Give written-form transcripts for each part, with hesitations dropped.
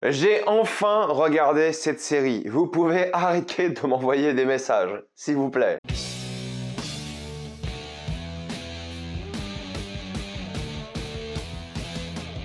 J'ai enfin regardé cette série. Vous pouvez arrêter de m'envoyer des messages, s'il vous plaît.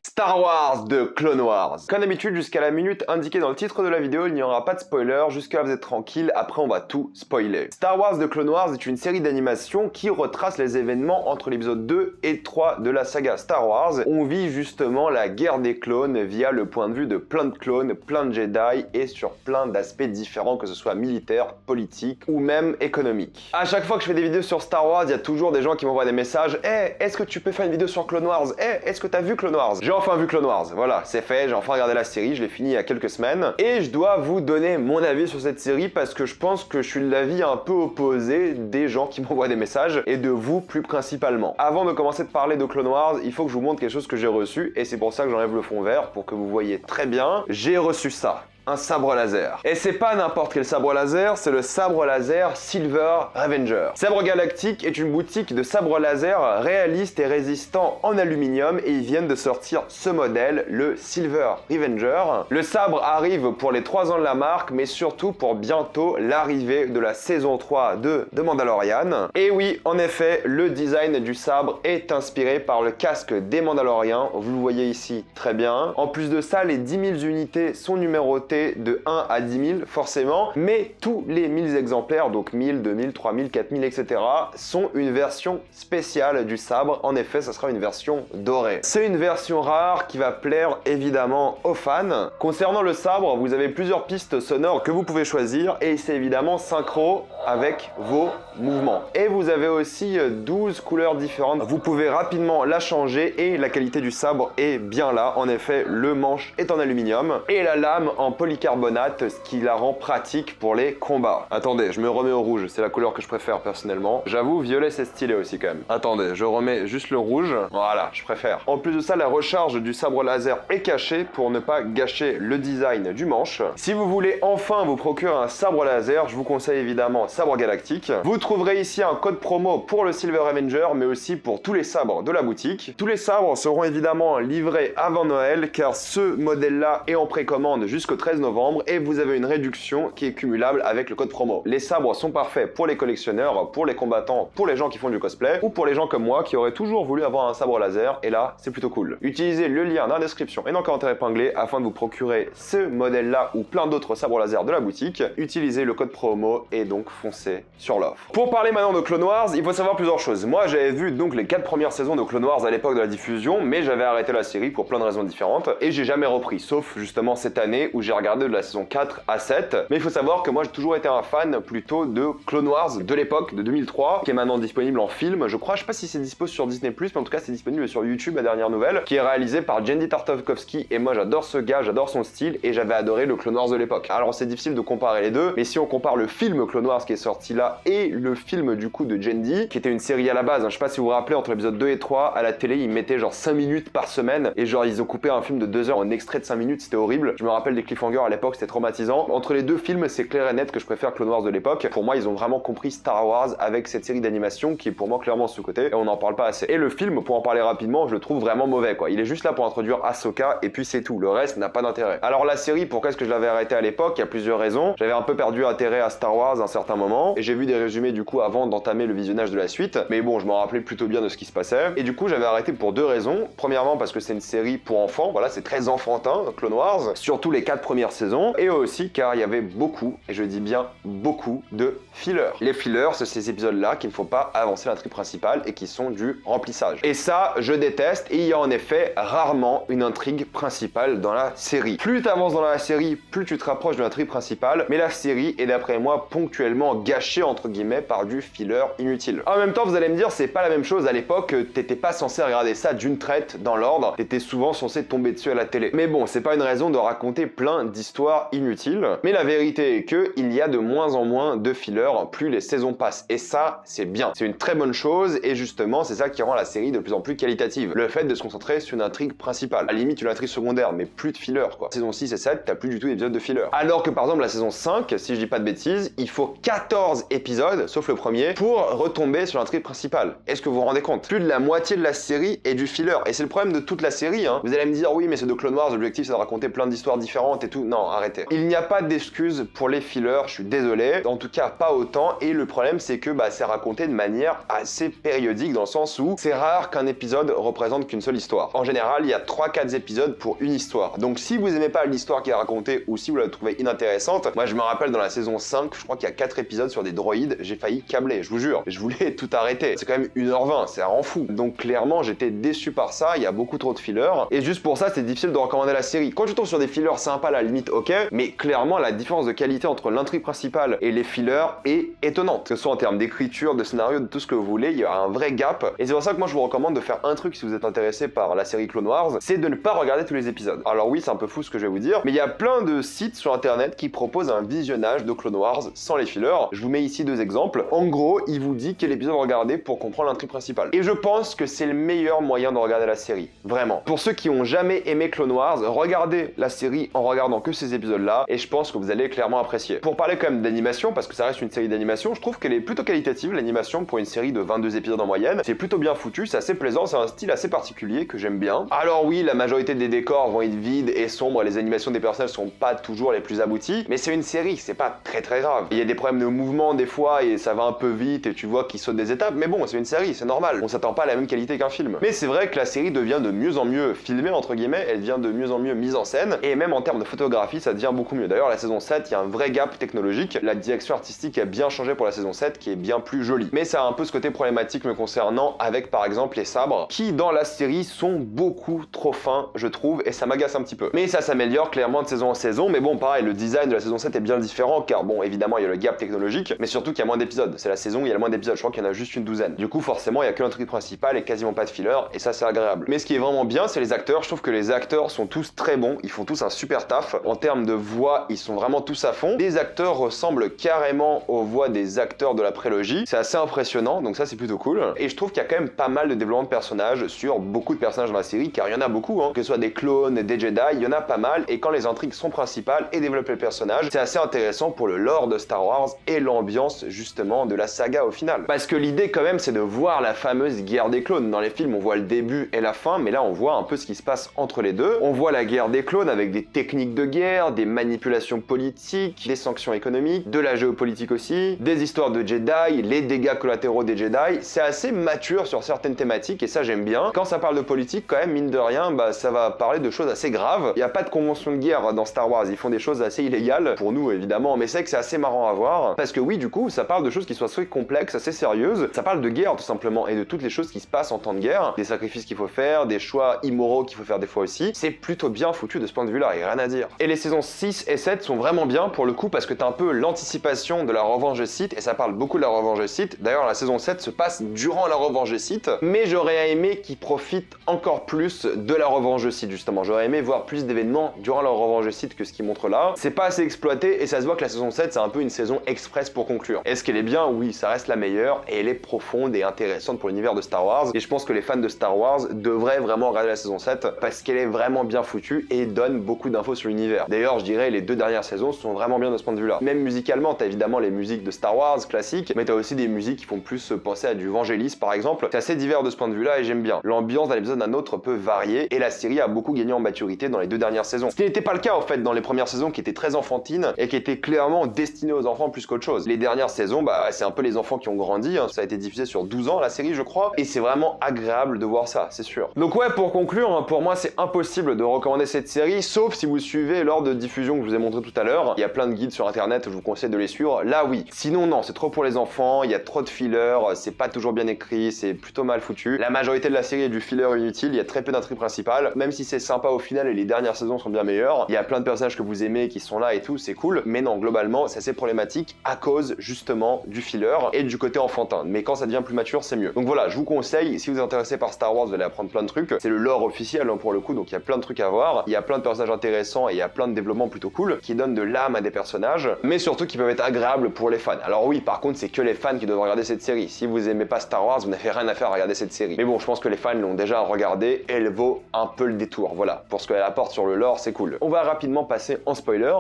Star Wars de Clone Wars. Comme d'habitude, jusqu'à la minute indiquée dans le titre de la vidéo, il n'y aura pas de spoiler. Jusqu'à là, vous êtes tranquille. Après, on va tout spoiler. Star Wars de Clone Wars est une série d'animation qui retrace les événements entre l'épisode 2 et 3 de la saga Star Wars. On vit justement la guerre des clones via le point de vue de plein de clones, plein de Jedi et sur plein d'aspects différents, que ce soit militaire, politique ou même économique. À chaque fois que je fais des vidéos sur Star Wars, il y a toujours des gens qui m'envoient des messages. Hey, est-ce que tu peux faire une vidéo sur Clone Wars? Hey, est-ce que t'as vu Clone Wars? J'ai enfin vu Clone Wars, voilà, c'est fait, j'ai enfin regardé la série, je l'ai fini il y a quelques semaines, et je dois vous donner mon avis sur cette série parce que je pense que je suis de l'avis un peu opposé des gens qui m'envoient des messages, et de vous plus principalement. Avant de commencer de parler de Clone Wars, il faut que je vous montre quelque chose que j'ai reçu, et c'est pour ça que j'enlève le fond vert, pour que vous voyez très bien. J'ai reçu ça. Un sabre laser. Et c'est pas n'importe quel sabre laser, c'est le sabre laser Silver Revenger. Sabre Galactique est une boutique de sabres laser réalistes et résistants en aluminium et ils viennent de sortir ce modèle, le Silver Revenger. Le sabre arrive pour les 3 ans de la marque, mais surtout pour bientôt l'arrivée de la saison 3 de The Mandalorian. Et oui, en effet, le design du sabre est inspiré par le casque des Mandaloriens, vous le voyez ici très bien. En plus de ça, les 10 000 unités sont numérotées de 1 à 10 000 forcément, mais tous les 1000 exemplaires, donc 1000, 2000, 3000, 4000, etc. sont une version spéciale du sabre. En effet, ça sera une version dorée. C'est une version rare qui va plaire évidemment aux fans. Concernant le sabre, vous avez plusieurs pistes sonores que vous pouvez choisir et c'est évidemment synchro avec vos mouvements. Et vous avez aussi 12 couleurs différentes. Vous pouvez rapidement la changer et la qualité du sabre est bien là. En effet, le manche est en aluminium et la lame en polycarbonate, ce qui la rend pratique pour les combats. Attendez, je me remets au rouge, c'est la couleur que je préfère personnellement. J'avoue, violet c'est stylé aussi quand même. Attendez, je remets juste le rouge. Voilà, je préfère. En plus de ça, la recharge du sabre laser est cachée pour ne pas gâcher le design du manche. Si vous voulez enfin vous procurer un sabre laser, je vous conseille évidemment Sabre Galactique. Vous trouverez ici un code promo pour le Silver Avenger, mais aussi pour tous les sabres de la boutique. Tous les sabres seront évidemment livrés avant Noël, car ce modèle-là est en précommande jusqu'au 13 novembre et vous avez une réduction qui est cumulable avec le code promo. Les sabres sont parfaits pour les collectionneurs, pour les combattants, pour les gens qui font du cosplay, ou pour les gens comme moi qui auraient toujours voulu avoir un sabre laser, et là, c'est plutôt cool. Utilisez le lien dans la description et dans le commentaire épinglé afin de vous procurer ce modèle-là ou plein d'autres sabres laser de la boutique. Utilisez le code promo et donc foncez sur l'offre. Pour parler maintenant de Clone Wars, il faut savoir plusieurs choses. Moi, j'avais vu donc les 4 premières saisons de Clone Wars à l'époque de la diffusion, mais j'avais arrêté la série pour plein de raisons différentes, et j'ai jamais repris, sauf justement cette année où j'ai regardé de la saison 4 à 7. Mais il faut savoir que moi, j'ai toujours été un fan plutôt de Clone Wars de l'époque, de 2003, qui est maintenant disponible en film, je crois. Je sais pas si c'est dispo sur Disney+, mais en tout cas, c'est disponible sur YouTube, la dernière nouvelle, qui est réalisé par Genndy Tartakovsky, et moi, j'adore ce gars, j'adore son style, et j'avais adoré le Clone Wars de l'époque. Alors, c'est difficile de comparer les deux, mais si on compare le film Clone Wars qui est sorti là, et le film du coup de Genndy, qui était une série à la base, hein, je sais pas si vous vous rappelez, entre l'épisode 2 et 3, à la télé, ils mettaient genre 5 minutes par semaine, et genre, ils ont coupé un film de 2 heures en extrait de 5 minutes, c'était horrible. Je me rappelle des cliffhangers à l'époque, c'était traumatisant. Entre les deux films, c'est clair et net que je préfère Clone Wars de l'époque. Pour moi, ils ont vraiment compris Star Wars avec cette série d'animation qui est pour moi clairement sous-côté, et on n'en parle pas assez. Et le film, pour en parler rapidement, je le trouve vraiment mauvais quoi. Il est juste là pour introduire Ahsoka, et puis c'est tout. Le reste n'a pas d'intérêt. Alors la série, pourquoi est-ce que je l'avais arrêté à l'époque? Il y a plusieurs raisons. J'avais un peu perdu intérêt à Star Wars à un certain moment, et j'ai vu des résumés du coup avant d'entamer le visionnage de la suite, mais bon, je m'en rappelais plutôt bien de ce qui se passait, et du coup j'avais arrêté pour 2 raisons. Premièrement parce que c'est une série pour enfants, voilà, c'est très enfantin, Clone Wars, surtout les 4 premières saisons, et aussi car il y avait beaucoup, et je dis bien beaucoup, de fillers. Les fillers, c'est ces épisodes-là qui ne font pas avancer l'intrigue principale et qui sont du remplissage. Et ça, je déteste, et il y a en effet rarement une intrigue principale dans la série. Plus tu avances dans la série, plus tu te rapproches de l'intrigue principale, mais la série est d'après moi ponctuellement gâchée entre guillemets par du filler inutile. En même temps, vous allez me dire, c'est pas la même chose à l'époque, t'étais pas censé regarder ça d'une traite dans l'ordre, t'étais souvent censé tomber dessus à la télé. Mais bon, c'est pas une raison de raconter plein d'histoires inutiles. Mais la vérité est que il y a de moins en moins de fillers plus les saisons passent. Et ça, c'est bien. C'est une très bonne chose et justement, c'est ça qui rend la série de plus en plus qualitative. Le fait de se concentrer sur une intrigue principale. À la limite, une intrigue secondaire, mais plus de fillers, quoi. Saison 6 et 7, t'as plus du tout d'épisodes de fillers. Alors que par exemple, la saison 5, si je dis pas de bêtises, il faut 14 épisodes, sauf le premier, pour retomber sur l'intrigue principale. Est-ce que vous vous rendez compte? Plus de la moitié de la série est du filler. Et c'est le problème de toute la série, hein. Vous allez me dire, oui, mais c'est de Clone Wars, l'objectif c'est de raconter plein d'histoires différentes et tout. Non, arrêtez. Il n'y a pas d'excuse pour les fillers, je suis désolé. En tout cas, pas autant. Et le problème, c'est que c'est raconté de manière assez périodique, dans le sens où c'est rare qu'un épisode représente qu'une seule histoire. En général, il y a 3-4 épisodes pour une histoire. Donc si vous aimez pas l'histoire qui est racontée ou si vous la trouvez inintéressante, moi je me rappelle dans la saison 5, je crois qu'il y a 4 épisodes sur des droïdes, j'ai failli câbler, je vous jure. Je voulais tout arrêter. C'est quand même 1h20, c'est un rend fou. Donc clairement, j'étais déçu par ça, il y a beaucoup trop de fillers. Et juste pour ça, c'est difficile de recommander la série. Quand je tombe sur des fillers sympas, à la limite, ok, mais clairement, la différence de qualité entre l'intrigue principale et les fillers est étonnante. Que ce soit en termes d'écriture, de scénario, de tout ce que vous voulez, il y a un vrai gap. Et c'est pour ça que moi je vous recommande de faire un truc si vous êtes intéressé par la série Clone Wars, c'est de ne pas regarder tous les épisodes. Alors oui, c'est un peu fou ce que je vais vous dire, mais il y a plein de sites sur internet qui proposent un visionnage de Clone Wars sans les fillers. Je vous mets ici 2 exemples. En gros, il vous dit quel épisode regarder pour comprendre l'intrigue principale. Et je pense que c'est le meilleur moyen de regarder la série. Vraiment. Pour ceux qui ont jamais aimé Clone Wars, regardez la série en regardant que ces épisodes-là, et je pense que vous allez clairement apprécier. Pour parler quand même d'animation, parce que ça reste une série d'animation, je trouve qu'elle est plutôt qualitative, l'animation, pour une série de 22 épisodes en moyenne. C'est plutôt bien foutu, c'est assez plaisant, c'est un style assez particulier que j'aime bien. Alors oui, la majorité des décors vont être vides et sombres, et les animations des personnages sont pas toujours les plus abouties, mais c'est une série, c'est pas très grave. Il y a des problèmes de mouvement des fois, et ça va un peu vite, et tu vois qu'ils sautent des étapes, mais bon, c'est une série, c'est normal. On s'attend pas à la même qualité qu'un film. Mais c'est vrai que la série devient de mieux en mieux filmée, entre guillemets, elle devient de mieux en mieux mise en scène, et même en termes de photographie, ça devient beaucoup mieux. D'ailleurs, la saison 7, il y a un vrai gap technologique. La direction artistique a bien changé pour la saison 7, qui est bien plus jolie. Mais ça a un peu ce côté problématique me concernant, avec par exemple les sabres, qui dans la série sont beaucoup trop fins, je trouve, et ça m'agace un petit peu. Mais ça s'améliore clairement de saison en saison, mais bon, pareil, le design de la saison 7 est bien différent, car bon, évidemment, il y a le gap technologique, mais surtout qu'il y a moins d'épisodes. C'est la saison où il y a le moins d'épisodes, je crois qu'il y en a juste une douzaine. Du coup, forcément, il y a que l'intrigue principale et quasiment pas de filler, et ça, c'est agréable. Mais ce qui est vraiment bien, c'est les acteurs. Je trouve que les acteurs sont tous très bons, ils font tous un super taf. En termes de voix, ils sont vraiment tous à fond. Les acteurs ressemblent carrément aux voix des acteurs de la prélogie. C'est assez impressionnant, donc ça, c'est plutôt cool. Et je trouve qu'il y a quand même pas mal de développement de personnages sur beaucoup de personnages dans la série, car il y en a beaucoup, hein. Que ce soit des clones, des Jedi, il y en a pas mal, et quand les intrigues sont principales et développent les personnages, c'est assez intéressant pour le lore de Star Wars et l'ambiance justement de la saga au final. Parce que l'idée quand même, c'est de voir la fameuse guerre des clones. Dans les films, on voit le début et la fin, mais là, on voit un peu ce qui se passe entre les deux. On voit la guerre des clones avec des techniques de guerre, des manipulations politiques, des sanctions économiques, de la géopolitique aussi, des histoires de Jedi, les dégâts collatéraux des Jedi. C'est assez mature sur certaines thématiques et ça j'aime bien. Quand ça parle de politique, quand même, mine de rien, ça va parler de choses assez graves. Il n'y a pas de convention de guerre dans Star Wars, ils font des choses assez illégales, pour nous évidemment, mais c'est vrai que c'est assez marrant à voir, parce que oui, du coup, ça parle de choses qui sont assez complexes, assez sérieuses. Ça parle de guerre tout simplement, et de toutes les choses qui se passent en temps de guerre, des sacrifices qu'il faut faire, des choix immoraux qu'il faut faire des fois aussi. C'est plutôt bien foutu de ce point de vue-là, il n'y a rien à dire. Et les saisons 6 et 7 sont vraiment bien pour le coup, parce que t'as un peu l'anticipation de la revanche de Sith, et ça parle beaucoup de la revanche de Sith. D'ailleurs, la saison 7 se passe durant la revanche de Sith, mais j'aurais aimé qu'ils profitent encore plus de la revanche de Sith, justement. J'aurais aimé voir plus d'événements durant la revanche de Sith que ce qu'ils montrent là. C'est pas assez exploité, et ça se voit que la saison 7, c'est un peu une saison express pour conclure. Est-ce qu'elle est bien? Oui, ça reste la meilleure, et elle est profonde et intéressante pour l'univers de Star Wars, et je pense que les fans de Star Wars devraient vraiment regarder la saison 7, parce qu'elle est vraiment bien foutue et donne beaucoup d'infos sur l'univers. D'ailleurs, je dirais les 2 dernières saisons sont vraiment bien de ce point de vue-là. Même musicalement, t'as évidemment les musiques de Star Wars classiques, mais t'as aussi des musiques qui font plus penser à du Vangelis par exemple. C'est assez divers de ce point de vue-là et j'aime bien. L'ambiance d'un épisode à un autre peut varier, et la série a beaucoup gagné en maturité dans les 2 dernières saisons. Ce qui n'était pas le cas en fait dans les premières saisons, qui étaient très enfantines et qui étaient clairement destinées aux enfants plus qu'autre chose. Les dernières saisons, c'est un peu les enfants qui ont grandi, hein. Ça a été diffusé sur 12 ans la série je crois, et c'est vraiment agréable de voir ça, c'est sûr. Donc ouais, pour conclure, hein, pour moi c'est impossible de recommander cette série, sauf si vous suivez l'ordre de diffusion que je vous ai montré tout à l'heure. Il y a plein de guides sur internet, je vous conseille de les suivre, là oui. Sinon non, c'est trop pour les enfants, il y a trop de fillers, c'est pas toujours bien écrit, c'est plutôt mal foutu. La majorité de la série est du filler inutile, il y a très peu d'intrigue principale, même si c'est sympa au final et les dernières saisons sont bien meilleures. Il y a plein de personnages que vous aimez qui sont là et tout, c'est cool, mais non, globalement c'est assez problématique à cause justement du filler et du côté enfantin. Mais quand ça devient plus mature, c'est mieux. Donc voilà, je vous conseille, si vous êtes intéressé par Star Wars, vous allez apprendre plein de trucs. C'est le lore officiel hein, pour le coup, donc il y a plein de trucs à voir. Il y a plein de personnages intéressants il y a plein de développements plutôt cool qui donnent de l'âme à des personnages, mais surtout qui peuvent être agréables pour les fans. Alors oui, par contre, c'est que les fans qui doivent regarder cette série. Si vous aimez pas Star Wars, vous n'avez rien à faire à regarder cette série. Mais bon, je pense que les fans l'ont déjà regardé et elle vaut un peu le détour. Voilà, pour ce qu'elle apporte sur le lore, c'est cool. On va rapidement passer en spoiler.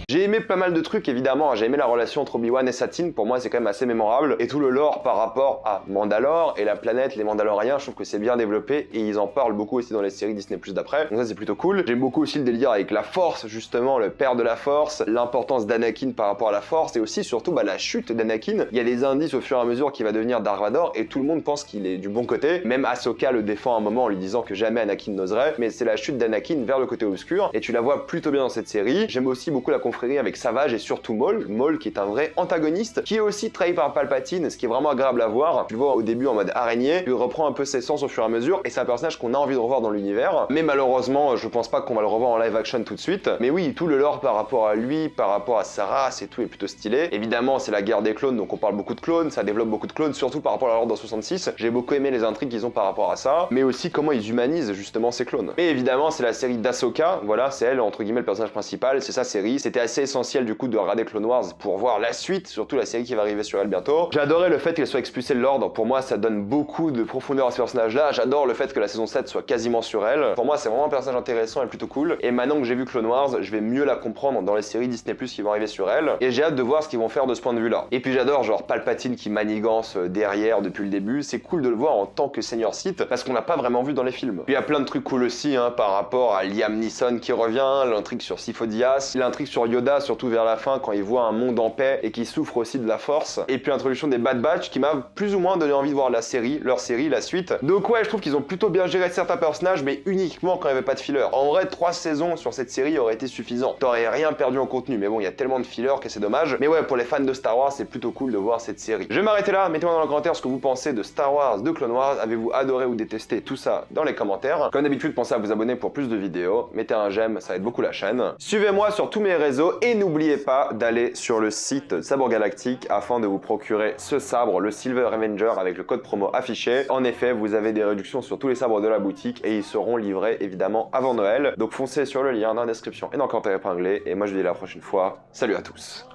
J'ai aimé pas mal de trucs évidemment, j'ai aimé la relation entre Obi-Wan et Satine, pour moi c'est quand même assez mémorable, et tout le lore par rapport à Mandalore et la planète, les Mandaloriens, je trouve que c'est bien développé, et ils en parlent beaucoup aussi dans les séries Disney Plus d'après, donc ça c'est plutôt cool. J'aime beaucoup aussi le délire avec la Force, justement, le père de la Force, l'importance d'Anakin par rapport à la Force, et aussi surtout la chute d'Anakin. Il y a des indices au fur et à mesure qu'il va devenir Dark Vador, et tout le monde pense qu'il est du bon côté, même Ahsoka le défend à un moment en lui disant que jamais Anakin n'oserait, mais c'est la chute d'Anakin vers le côté obscur, et tu la vois plutôt bien dans cette série. J'aime aussi beaucoup la confrérie avec Savage et surtout Maul qui est un vrai antagoniste, qui est aussi trahi par Palpatine, ce qui est vraiment agréable à voir. Tu le vois au début en mode araignée, il reprend un peu ses sens au fur et à mesure, et c'est un personnage qu'on a envie de revoir dans l'univers, mais malheureusement, je pense pas qu'on va le revoir en live action tout de suite. Mais oui, tout le lore par rapport à lui, par rapport à sa race et tout est plutôt stylé. Évidemment, c'est la guerre des clones, donc on parle beaucoup de clones, ça développe beaucoup de clones, surtout par rapport à l'ordre 66. J'ai beaucoup aimé les intrigues qu'ils ont par rapport à ça, mais aussi comment ils humanisent justement ces clones. Et évidemment, c'est la série d'Ahsoka, voilà, c'est elle, entre guillemets, le personnage principal, c'est sa série. C'était assez essentiel du coup de regarder Clone Wars pour voir la suite, surtout la série qui va arriver sur elle bientôt. J'adorais le fait qu'elle soit expulsée de l'ordre, pour moi ça donne beaucoup de profondeur à ce personnage-là. J'adore le fait que la saison 7 soit quasiment sur elle. Pour moi c'est vraiment un personnage intéressant et plutôt cool. Et maintenant que j'ai vu Clone Wars, je vais mieux la comprendre dans les séries Disney Plus qui vont arriver sur elle. Et j'ai hâte de voir ce qu'ils vont faire de ce point de vue-là. Et puis j'adore genre Palpatine qui manigance derrière depuis le début. C'est cool de le voir en tant que Seigneur Sith parce qu'on l'a pas vraiment vu dans les films. Puis il y a plein de trucs cool aussi par rapport à Liam Neeson qui revient, l'intrigue sur Sifo Dyas, l'intrigue sur Yoda surtout vers la fin quand il voit un monde en paix et qui souffre aussi de la Force. Et puis l'introduction des Bad Batch qui m'a plus ou moins donné envie de voir la série, leur série, la suite. Donc ouais, je trouve qu'ils ont plutôt bien géré certains personnages, mais uniquement quand il n'y avait pas de filler. En vrai, 3 saisons sur cette série aurait été suffisant. T'aurais rien perdu en contenu, mais bon, il y a tellement de fillers que c'est dommage. Mais ouais, pour les fans de Star Wars, c'est plutôt cool de voir cette série. Je vais m'arrêter là, mettez-moi dans les commentaires ce que vous pensez de Star Wars, de Clone Wars. Avez-vous adoré ou détesté tout ça dans les commentaires? Comme d'habitude, pensez à vous abonner pour plus de vidéos. Mettez un j'aime, ça aide beaucoup la chaîne. Suivez-moi sur tous mes réseaux et n'oubliez pas d'aller sur le site Sabre Galactique afin de vous procurer ce sabre, le Silver Avenger, avec le code promo affiché. En effet, vous avez des réductions sur tous les sabres de la boutique et ils seront livrés évidemment avant Noël. Donc foncez sur le lien dans la description et dans le commentaire épinglé. Et moi je vous dis à la prochaine fois. Salut à tous.